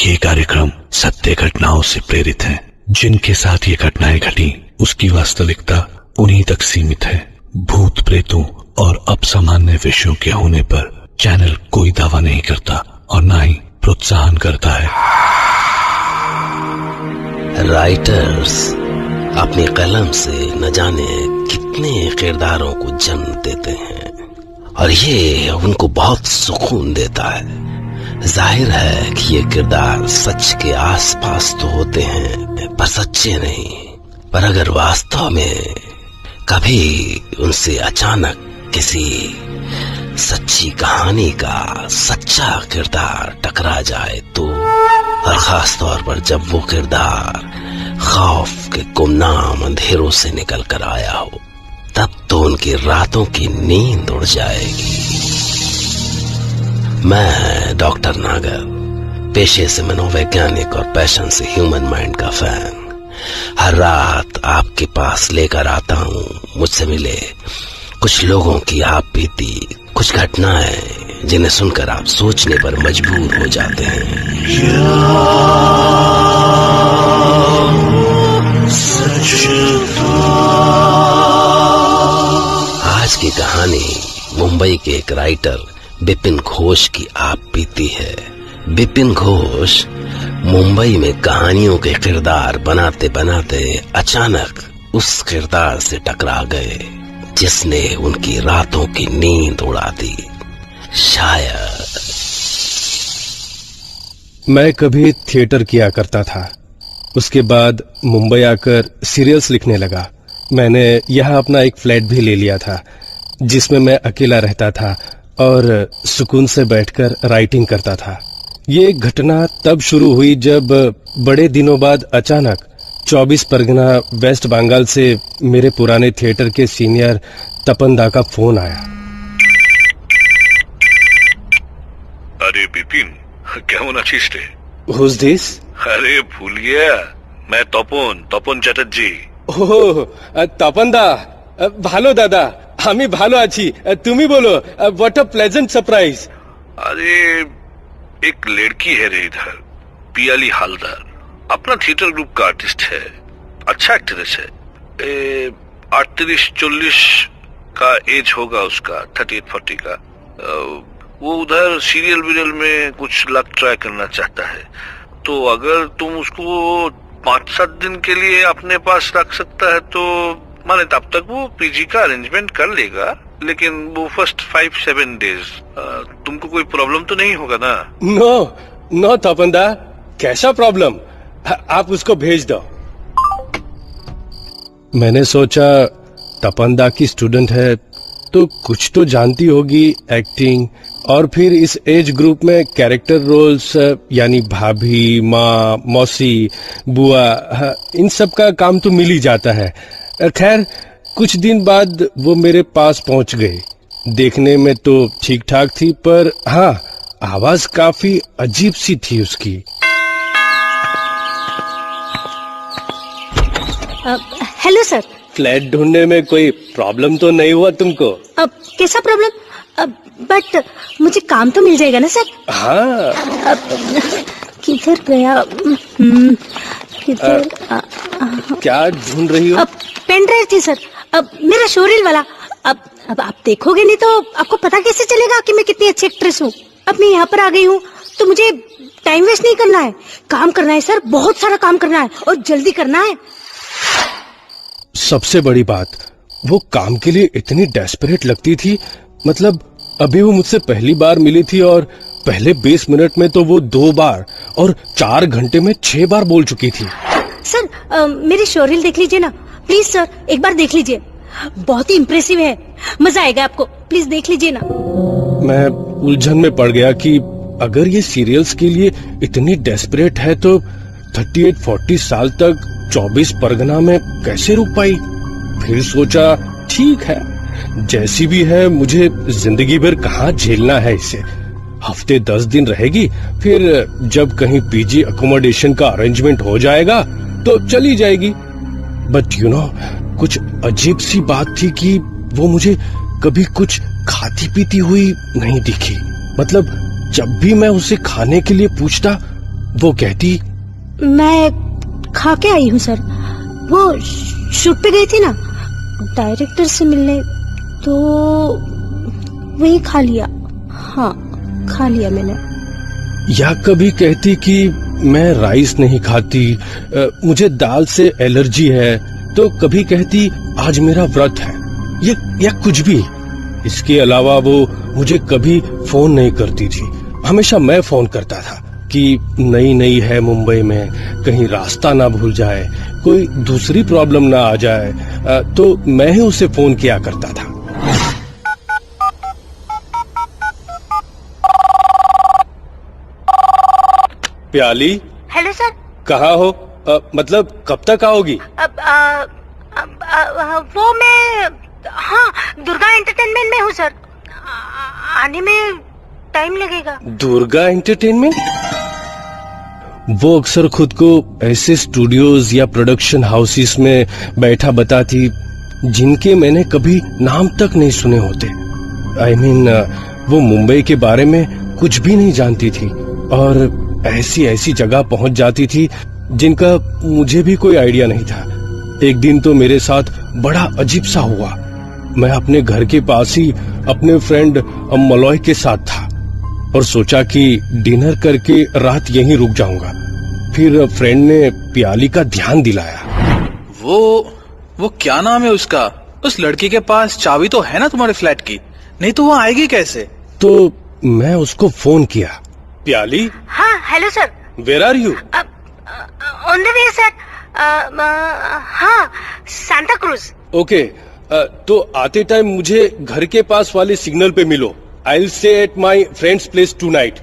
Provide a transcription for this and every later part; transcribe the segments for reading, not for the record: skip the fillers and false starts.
ये कार्यक्रम सत्य घटनाओं से प्रेरित है। जिनके साथ ये घटनाएं घटी उसकी वास्तविकता उन्हीं तक सीमित है। भूत प्रेतों और असामान्य विषयों के होने पर चैनल कोई दावा नहीं करता और न ही प्रोत्साहन करता है। राइटर्स अपनी कलम से न जाने कितने किरदारों को जन्म देते हैं और ये उनको बहुत सुकून देता है। जाहिर है कि ये किरदार सच के आसपास तो होते हैं पर सच्चे नहीं। पर अगर वास्तव में कभी उनसे अचानक किसी सच्ची कहानी का सच्चा किरदार टकरा जाए तो, और खास तौर पर जब वो किरदार खौफ के गुमनाम अंधेरों से निकल कर आया हो, तब तो उनकी रातों की नींद उड़ जाएगी। मैं डॉक्टर नागर, पेशे से मनोवैज्ञानिक और पैशन से ह्यूमन माइंड का फैन, हर रात आपके पास लेकर आता हूँ मुझसे मिले कुछ लोगों की आप बीती कुछ घटनाएं जिन्हें सुनकर आप सोचने पर मजबूर हो जाते हैं। आज की कहानी मुंबई के एक राइटर बिपिन घोष की आप बीती है। बिपिन घोष मुंबई में कहानियों के किरदार बनाते बनाते अचानक उस किरदार से टकरा गए जिसने उनकी रातों की नींद उड़ा दी। शायद मैं कभी थिएटर किया करता था, उसके बाद मुंबई आकर सीरियल्स लिखने लगा। मैंने यहाँ अपना एक फ्लैट भी ले लिया था जिसमें मैं अकेला रहता था और सुकून से बैठकर राइटिंग करता था। ये घटना तब शुरू हुई जब बड़े दिनों बाद अचानक 24 परगना वेस्ट बंगाल से मेरे पुराने थिएटर के सीनियर तपन दा का फोन आया। अरे बिपिन, কেমন আছিস রে? Who's this? अरे भूल गया, मैं তপন চ্যাটার্জি। ओह तपन दा, ভালো দাদা, আমি ভালো আছি। তুমি বলো, what a pleasant surprise। अरे एक लड़की है रे इधर, पियाली हालदार, अपना थिएटर ग्रुप का आर्टिस्ट है, अच्छा एक्ट्रेस है। 38-40 का एज होगा उसका, 38-40 का। वो उधर सीरियल वीरियल में कुछ लक ट्राई करना चाहता है, तो अगर तुम उसको 5-7 दिन के लिए अपने पास रख सकता है तो माने तब तक वो पीजी का अरेंजमेंट कर लेगा, लेकिन वो फर्स्ट 5-7 डेज तुमको कोई प्रॉब्लम तो नहीं होगा ना? नो तपन दा, कैसा प्रॉब्लम, आप उसको भेज दो। मैंने सोचा तपन दा की स्टूडेंट है तो कुछ तो जानती होगी एक्टिंग, और फिर इस एज ग्रुप में कैरेक्टर रोल्स यानी भाभी, माँ, मौसी, बुआ, इन सब का काम तो मिल ही जाता है। खैर कुछ दिन बाद वो मेरे पास पहुंच गए। देखने में तो ठीक ठाक थी, पर हाँ, आवाज काफी अजीब सी थी उसकी। Hello sir. फ्लैट ढूंढने में कोई प्रॉब्लम तो नहीं हुआ तुमको? अब कैसा प्रॉब्लम? बट मुझे काम तो मिल जाएगा ना सर? हाँ। किधर गया? किधर? क्या ढूंढ रही हो? अब पेन ड्राइव थी सर, अब मेरा शोरील वाला। अब आप देखोगे नहीं तो आपको पता कैसे चलेगा कि मैं कितनी अच्छी एक्ट्रेस हूँ। अब मैं यहाँ पर आ गई हूँ तो मुझे टाइम वेस्ट नहीं करना है, काम करना है सर, बहुत सारा काम करना है और जल्दी करना है। सबसे बड़ी बात, वो काम के लिए इतनी डेस्परेट लगती थी। मतलब अभी वो मुझसे पहली बार मिली थी और पहले 20 मिनट में तो वो 2 बार और 4 घंटे में 6 बार बोल चुकी थी। सर मेरी शोरील देख लीजिए ना प्लीज सर, एक बार देख लीजिए, बहुत ही इम्प्रेसिव है, मजा आएगा आपको, प्लीज देख लीजिए ना। मैं उलझन में पड़ गया कि अगर ये सीरियल्स के लिए इतनी डेस्परेट है तो 38-40 साल तक 24 परगना में कैसे रुक पाई। फिर सोचा ठीक है, जैसी भी है मुझे जिंदगी भर कहाँ झेलना है इसे। हफ्ते 10 दिन रहेगी, फिर जब कहीं पीजी अकोमोडेशन का अरेंजमेंट हो जाएगा तो चली जाएगी। बट यू नो, कुछ अजीब सी बात थी कि वो मुझे कभी कुछ खाती पीती हुई नहीं दिखी। मतलब जब भी मैं उसे खाने के लिए पूछता वो कहती, मैं खा के आई हूँ सर। वो शूट पे गई थी ना डायरेक्टर से मिलने, तो वही खा लिया। हाँ, खा लिया मैंने। या कभी कहती कि मैं राइस नहीं खाती, मुझे दाल से एलर्जी है, तो कभी कहती आज मेरा व्रत है, या कुछ भी। इसके अलावा वो मुझे कभी फोन नहीं करती थी, हमेशा मैं फोन करता था कि नई नई है मुंबई में, कहीं रास्ता ना भूल जाए, कोई दूसरी प्रॉब्लम ना आ जाए, तो मैं ही उसे फोन किया करता था। प्याली, हेलो सर। कहाँ हो? मतलब कब तक आओगी? वो मैं, हाँ, दुर्गा एंटरटेनमेंट में हूँ सर। आने में टाइम लगेगा। दुर्गा एंटरटेनमेंट? वो अक्सर खुद को ऐसे स्टूडियोज या प्रोडक्शन हाउसेस में बैठा बताती जिनके मैंने कभी नाम तक नहीं सुने होते। I mean, वो मुंबई के बारे में कुछ भी नहीं जानती थी और ऐसी ऐसी जगह पहुंच जाती थी जिनका मुझे भी कोई आइडिया नहीं था। एक दिन तो मेरे साथ बड़ा अजीब सा हुआ। मैं अपने घर के पास ही अपने फ्रेंड मलॉय के साथ था और सोचा कि डिनर करके रात यहीं रुक जाऊंगा। फिर फ्रेंड ने प्याली का ध्यान दिलाया। वो क्या नाम है उसका? उस लड़की के पास चाबी तो है ना तुम्हारे फ्लैट की, नहीं तो वो आएगी कैसे? तो मैं उसको फोन किया। प्याली? हाँ, hello sir. Where are you? On the way sir. हाँ, सांता क्रूज। ओके, तो आते टाइम मुझे घर के पास वाले सिग्नल पे मिलो। I will stay at my friends place tonight.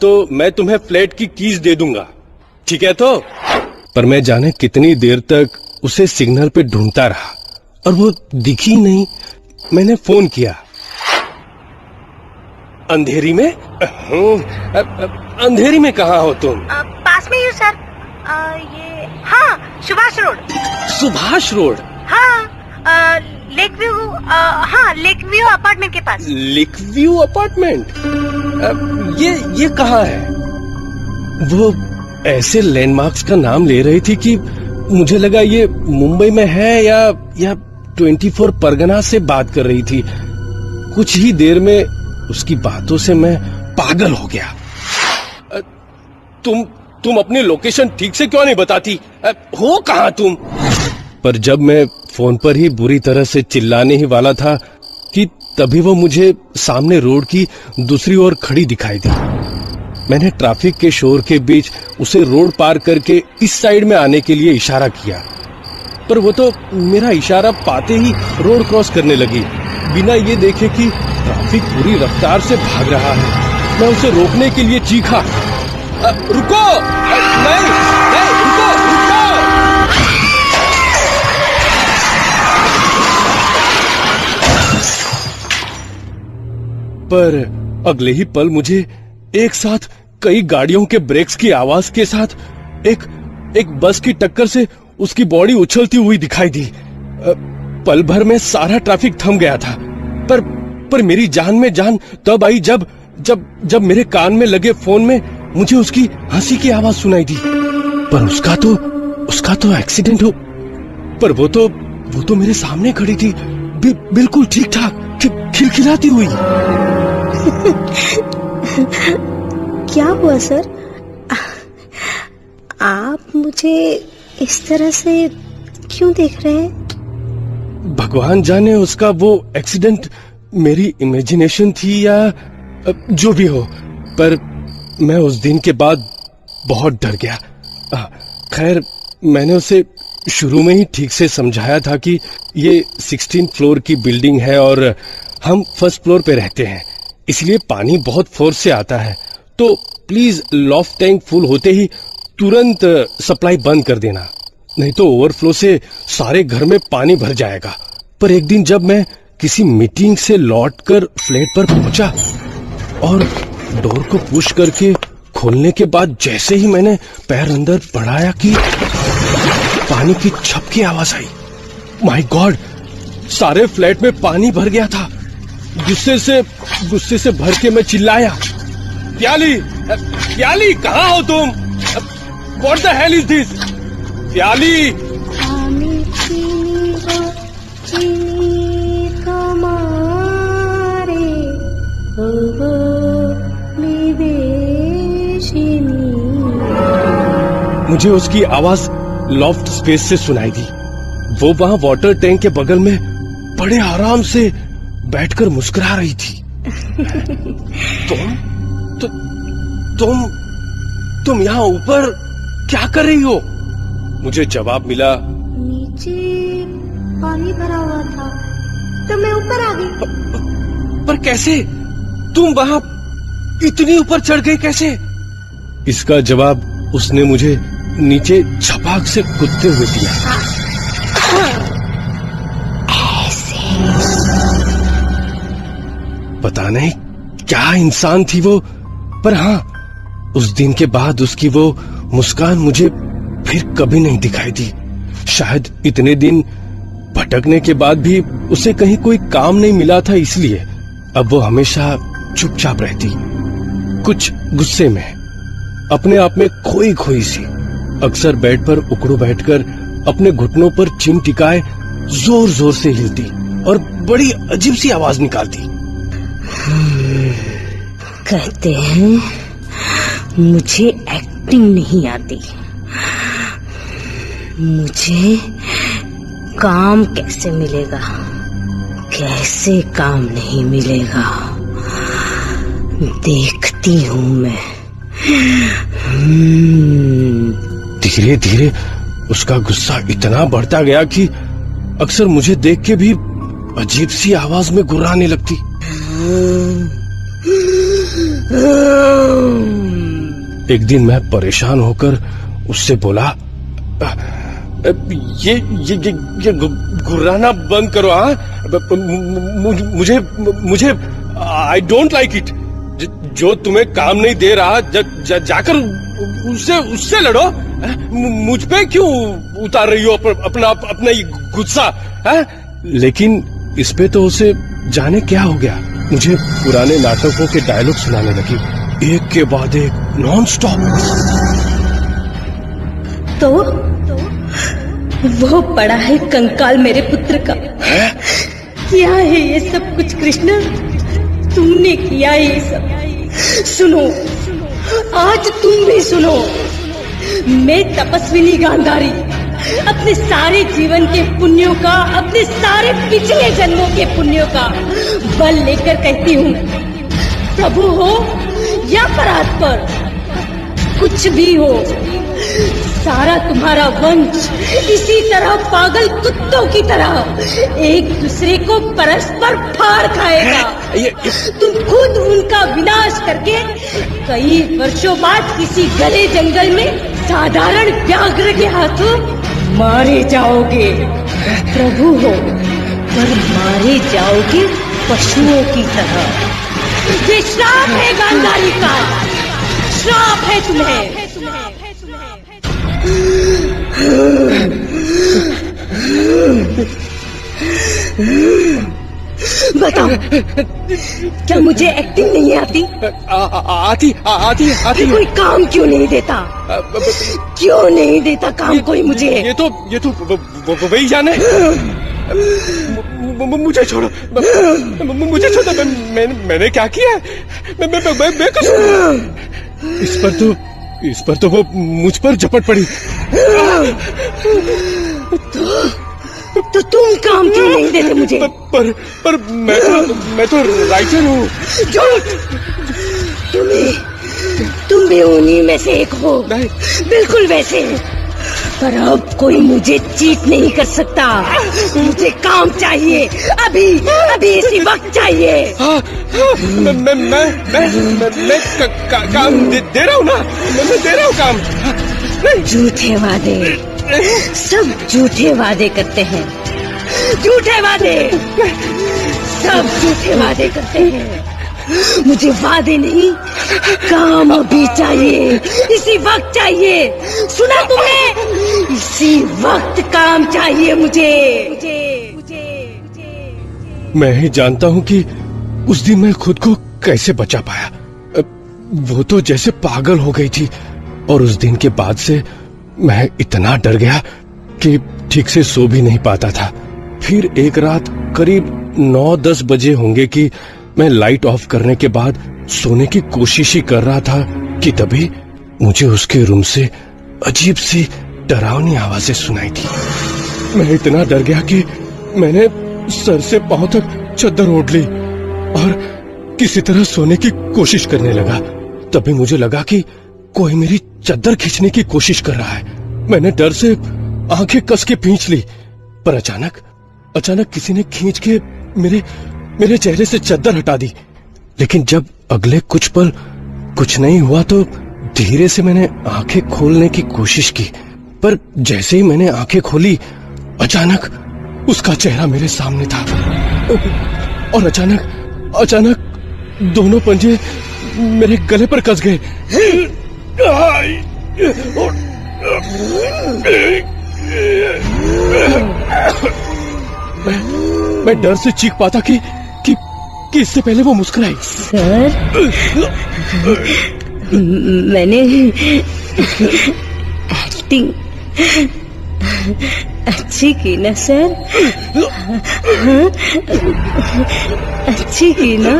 तो मैं तुम्हें फ्लैट की कीज दे दूंगा, ठीक है? तो पर मैं जाने कितनी देर तक उसे सिग्नल पे ढूंढता रहा और वो दिखी नहीं। मैंने फोन किया। अंधेरी में? अंधेरी में कहाँ हो तुम? पास में ही हूँ सर। ये, हाँ, सुभाष रोड। सुभाष रोड? हाँ, लेक व्यू। हाँ, लेक व्यू अपार्टमेंट के पास। Lake view apartment? ये कहाँ है? वो ऐसे लैंडमार्क्स का नाम ले रही थी कि मुझे लगा ये मुंबई में है या 24 परगना से बात कर रही थी। कुछ ही देर में उसकी बातों से मैं पागल हो गया। तुम अपनी लोकेशन ठीक से क्यों नहीं बताती? हो कहाँ तुम? पर जब मैं फोन पर ही बुरी तरह से चिल्लाने ही वाला था कि तभी वो मुझे सामने रोड की दूसरी ओर खड़ी दिखाई दी। मैंने ट्रैफिक के शोर के बीच उसे रोड पार करके इस साइड में आने के लिए इशारा किया, पर वो तो मेरा इशारा पाते ही रोड क्रॉस करने लगी, बिना ये देखे कि ट्रैफिक पूरी रफ्तार से भाग रहा है। मैं उसे रोकने के लिए चीखा, रुको! नहीं, रुको! पर अगले ही पल मुझे एक साथ कई गाड़ियों के ब्रेक्स की आवाज के साथ एक बस की टक्कर से उसकी बॉडी उछलती हुई दिखाई दी। पल भर में सारा ट्रैफिक थम गया था, पर मेरी जान में जान तब आई जब मेरे कान में लगे फोन में मुझे उसकी हंसी की आवाज सुनाई दी। पर उसका तो एक्सीडेंट हो, पर वो तो मेरे सामने खड़ी थी, बिल्कुल ठीक ठाक, खिलखिलाती हुई। क्या हुआ सर? आप मुझे इस तरह से क्यों देख रहे हैं? भगवान जाने उसका वो एक्सीडेंट मेरी इमेजिनेशन थी या जो भी हो, पर मैं उस दिन के बाद बहुत डर गया। खैर, मैंने उसे शुरू में ही ठीक से समझाया था कि ये 16 फ्लोर की बिल्डिंग है और हम फर्स्ट फ्लोर पे रहते हैं, इसलिए पानी बहुत फोर्स से आता है, तो प्लीज लॉफ्ट टैंक फुल होते ही तुरंत सप्लाई बंद कर देना, नहीं तो ओवरफ्लो से सारे घर में पानी भर जाएगा। पर एक दिन जब मैं किसी मीटिंग से लौटकर फ्लैट पर पहुंचा और डोर को पुश करके खोलने के बाद जैसे ही मैंने पैर अंदर बढ़ाया कि पानी की छप की आवाज आई। माय गॉड, सारे फ्लैट में पानी भर गया था। गुस्से से भर के मैं चिल्लाया, प्याली कहाँ हो तुम? What the hell is this? प्याली! मुझे उसकी आवाज लॉफ्ट स्पेस से सुनाई दी। वो वहां वाटर टैंक के बगल में बड़े आराम से बैठकर मुस्कुरा रही थी। तुम यहाँ ऊपर क्या कर रही हो? मुझे जवाब मिला, नीचे पानी भरा हुआ था तो मैं ऊपर आ गई। पर कैसे? तुम वहां इतनी ऊपर चढ़ गई कैसे? इसका जवाब उसने मुझे नीचे छपाक से कूदते हुए दिया। पता नहीं क्या इंसान थी वो, पर हाँ, उस दिन के बाद उसकी वो मुस्कान मुझे फिर कभी नहीं दिखाई दी। शायद इतने दिन भटकने के बाद भी उसे कहीं कोई काम नहीं मिला था, इसलिए अब वो हमेशा चुपचाप रहती, कुछ गुस्से में, अपने आप में खोई खोई सी। अक्सर बेड पर उकड़ू बैठकर अपने घुटनों पर चिन टिकाए जोर जोर से हिलती और बड़ी अजीब सी आवाज निकालती। कहते हैं मुझे एक्टिंग नहीं आती, मुझे काम कैसे मिलेगा? कैसे काम नहीं मिलेगा? देखती हूँ मैं। धीरे धीरे उसका गुस्सा इतना बढ़ता गया कि अक्सर मुझे देख के भी अजीब सी आवाज में गुर्राने लगती। एक दिन मैं परेशान होकर उससे बोला, ये गुर्राना बंद करो। हाँ, मुझे आई डोंट लाइक इट। जो तुम्हें काम नहीं दे रहा, जाकर उससे लड़ो। मुझ पे क्यों उतार रही हो अपना ये गुस्सा? लेकिन इस पे तो उसे जाने क्या हो गया। मुझे पुराने नाटकों के डायलॉग सुनाने लगी, एक के बाद एक, नॉन स्टॉप। तो वो पड़ा है कंकाल मेरे पुत्र का। क्या है ये सब कुछ कृष्ण? तुमने किया ये सब। सुनो, आज तुम भी सुनो। मैं तपस्विनी गांधारी अपने सारे जीवन के पुण्यों का, अपने सारे पिछले जन्मों के पुण्यों का बल लेकर कहती हूँ, प्रभु हो या परात्पर, कुछ भी हो, सारा तुम्हारा वंश इसी तरह पागल कुत्तों की तरह एक दूसरे को परस्पर फाड़ खाएगा। तुम खुद उनका विनाश करके कई वर्षों बाद किसी गले जंगल में साधारण व्याघ्र के हाथों मारे जाओगे। प्रभु हो, पर मारे जाओगे पशुओं की तरह। ये श्राप है गांधारी का, श्राप है तुम्हें। बताओ, क्या मुझे एक्टिंग नहीं आती? आती। कोई काम क्यों नहीं देता? क्यों नहीं देता काम कोई मुझे? ये तो वही जाने। मुझे छोड़ो, मुझे छोड़ो। मैंने क्या किया? मैं इस पर तो वो मुझ पर झपट पड़ी। तो तुम काम क्यों नहीं देते मुझे? पर मैं तो राइटर हूँ। तुम भी उन्हीं में से एक हो, बिल्कुल वैसे। पर अब कोई मुझे चीट नहीं कर सकता। मुझे काम चाहिए, अभी इसी वक्त चाहिए। मैं काम दे रहा हूँ ना, मैं दे रहा हूँ काम। झूठे वादे, सब झूठे वादे करते हैं। झूठे वादे, सब झूठे वादे करते हैं। मुझे वादे नहीं, काम अभी चाहिए, इसी वक्त चाहिए। सुना तुमने? इसी वक्त काम चाहिए मुझे। मैं ही जानता हूँ कि उस दिन मैं खुद को कैसे बचा पाया। वो तो जैसे पागल हो गई थी और उस दिन के बाद से मैं इतना डर गया कि ठीक से सो भी नहीं पाता था। फिर एक रात करीब 9-10 बजे होंगे कि मैं लाइट ऑफ करने के बाद सोने की कोशिश ही कर रहा था कि तभी मुझे उसके रूम से अजीब सी डरावनी आवाजें सुनाई थी। मैं इतना डर गया कि मैंने सर से पांव तक चद्दर ओढ़ ली और किसी तरह सोने की कोशिश करने लगा। तभी मुझे लगा कि कोई मेरी चद्दर खींचने की कोशिश कर रहा है। मैंने डर से आंखें कस के खींच ली, पर अचानक किसी ने खींच के मेरे चेहरे से चद्दर हटा दी। लेकिन जब अगले कुछ पल कुछ नहीं हुआ तो धीरे से मैंने आंखें खोलने की कोशिश की, पर जैसे ही मैंने आंखें खोली अचानक उसका चेहरा मेरे सामने था और अचानक दोनों पंजे मेरे गले पर कस गए। मैं डर से चीख पाता कि इससे पहले वो मुस्कुराई। सर, मैंने एक्टिंग अच्छी की ना सर? अच्छी की ना?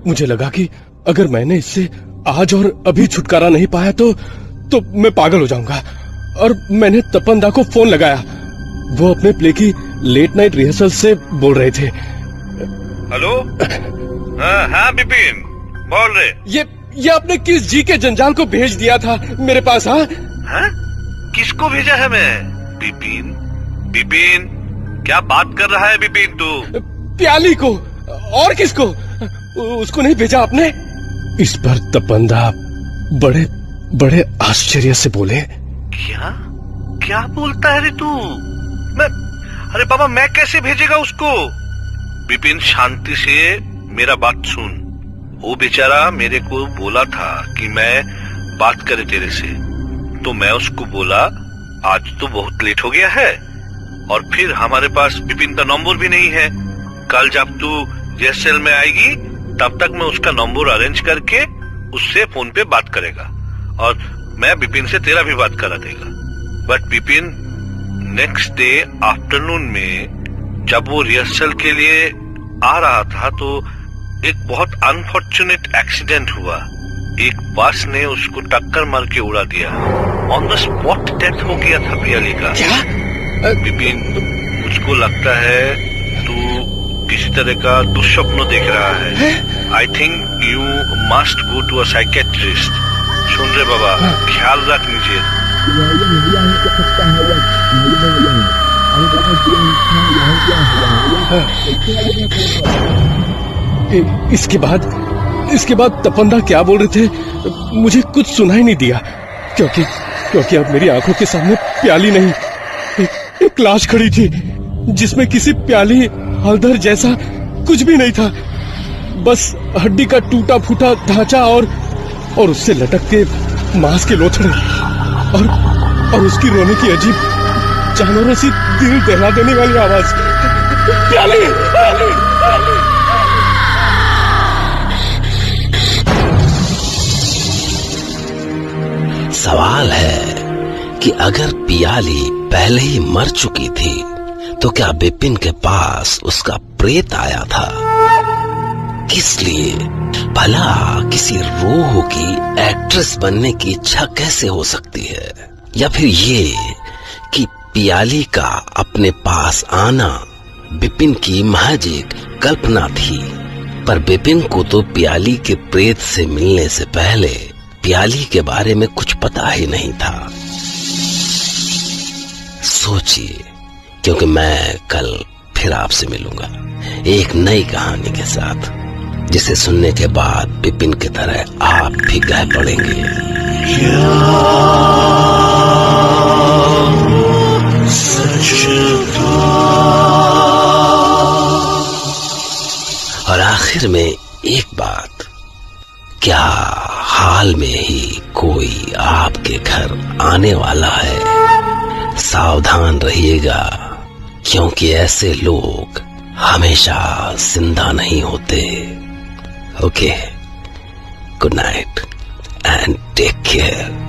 मुझे लगा कि अगर मैंने इससे आज और अभी छुटकारा नहीं पाया तो मैं पागल हो जाऊंगा, और मैंने तपन दा को फोन लगाया। वो अपने प्ले की लेट नाइट रिहर्सल से बोल रहे थे। हेलो, हाँ बिपिन बोल रहे। ये आपने किस जी के जंजाल को भेज दिया था मेरे पास? हाँ, किसको भेजा है मैं? बिपिन क्या बात कर रहा है बिपिन तू? प्याली को। और किसको? उसको नहीं भेजा आपने? इस पर तपंदा बड़े आश्चर्य से बोले। क्या बोलता है रे तू? अरे बाबा, मैं कैसे भेजेगा उसको? बिपिन शांति से मेरा बात सुन। वो बेचारा मेरे को बोला था कि मैं बात करे तेरे से, तो मैं उसको बोला आज तो बहुत लेट हो गया है, और फिर हमारे पास बिपिन का नंबर भी नहीं है। कल जब तू जेएसएल में आएगी तब तक मैं उसका नंबर अरेंज करके उससे फोन पे बात करेगा, और मैं बिपिन से तेरा भी बात करा देगा। But Bipin, next day afternoon में जब वो रिहर्सल के लिए आ रहा था तो एक बहुत अनफॉर्चुनेट एक्सीडेंट हुआ। एक बस ने उसको टक्कर मार के उड़ा दिया। ऑन द स्पॉट डेथ हो गया था पियाली का। क्या? बिपिन, मुझको लगता है तू किसी तरह का दुष्स्वप्न देख रहा है। I think you must go to a psychiatrist. सुन रहे बाबा, ख्याल रख लीजिए। इसके बाद तपंदा क्या बोल रहे थे मुझे कुछ सुनाई नहीं दिया, क्योंकि अब मेरी आंखों के सामने प्याली नहीं, एक लाश खड़ी थी जिसमें किसी प्याली हलदर जैसा कुछ भी नहीं था। बस हड्डी का टूटा फूटा ढांचा और उससे लटक के मांस के लोथड़े और उसकी रोने की अजीब जानवरों सी दिल दहला देने वाली आवाज। प्याली, प्याली, प्याली। सवाल है कि अगर पियाली पहले ही मर चुकी थी तो क्या बिपिन के पास उसका प्रेत आया था? किस लिए? भला किसी रूह की एक्ट्रेस बनने की इच्छा कैसे हो सकती है? या फिर ये कि पियाली का अपने पास आना बिपिन की महज एक कल्पना थी, पर बिपिन को तो पियाली के प्रेत से मिलने से पहले पियाली के बारे में कुछ पता ही नहीं था। सोचिए, क्योंकि मैं कल फिर आपसे मिलूंगा एक नई कहानी के साथ, जिसे सुनने के बाद बिपिन की तरह आप भी कह पड़ेंगे, और आखिर में एक बात, क्या हाल में ही कोई आपके घर आने वाला है। सावधान रहिएगा, क्योंकि ऐसे लोग हमेशा जिंदा नहीं होते। Okay, good night and take care.